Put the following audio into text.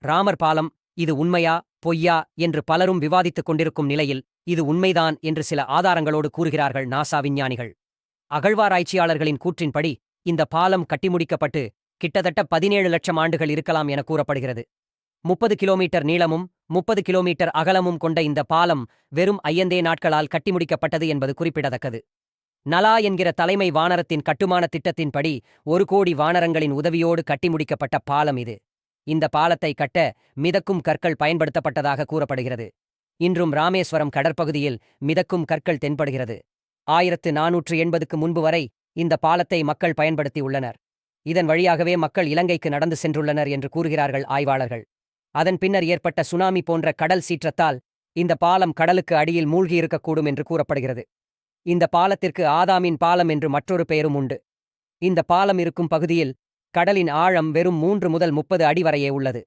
ராமர் பாலம் இது உண்மையா பொய்யா என்று பலரும் விவாதித்துக் கொண்டிருக்கும் நிலையில் இது உண்மைதான் என்று சில ஆதாரங்களோடு கூறுகிறார்கள் நாசா விஞ்ஞானிகள். அகழ்வாராய்ச்சியாளர்களின் கூற்றின்படி இந்த பாலம் கட்டி முடிக்கப்பட்டு கிட்டத்தட்ட 17 லட்சம் ஆண்டுகள் இருக்கலாம் என கூறப்படுகிறது. 30 கிலோமீட்டர் நீளமும் 30 கிலோமீட்டர் அகலமும் கொண்ட இந்த பாலம் வெறும் 5 நாட்களால் கட்டி முடிக்கப்பட்டது என்பது குறிப்பிடத்தக்கது. நலா என்கிற தலைமை வானரத்தின் கட்டுமான திட்டத்தின்படி 1 கோடி வானரங்களின் உதவியோடு கட்டி முடிக்கப்பட்ட பாலம் இது. இந்த பாலத்தை கட்ட மிதக்கும் கற்கள் பயன்படுத்தப்பட்டதாக கூறப்படுகிறது. இன்றும் ராமேஸ்வரம் கடற்பகுதியில் மிதக்கும் கற்கள் தென்படுகிறது. 1480க்கு முன்பு வரை இந்த பாலத்தை மக்கள் பயன்படுத்தியுள்ளனர். இதன் வழியாகவே மக்கள் இலங்கைக்கு நடந்து சென்றுள்ளனர் என்று கூறுகிறார்கள் ஆய்வாளர்கள். அதன் பின்னர் ஏற்பட்ட சுனாமி போன்ற கடல் சீற்றத்தால் இந்த பாலம் கடலுக்கு அடியில் மூழ்கியிருக்கக்கூடும் என்று கூறப்படுகிறது. இந்த பாலத்திற்கு ஆதாமின் பாலம் என்று மற்றொரு பெயரும் உண்டு. இந்த பாலம் இருக்கும் பகுதியில் கடலின் ஆழம் வெறும் 3 முதல் 30 அடி வரையே உள்ளது.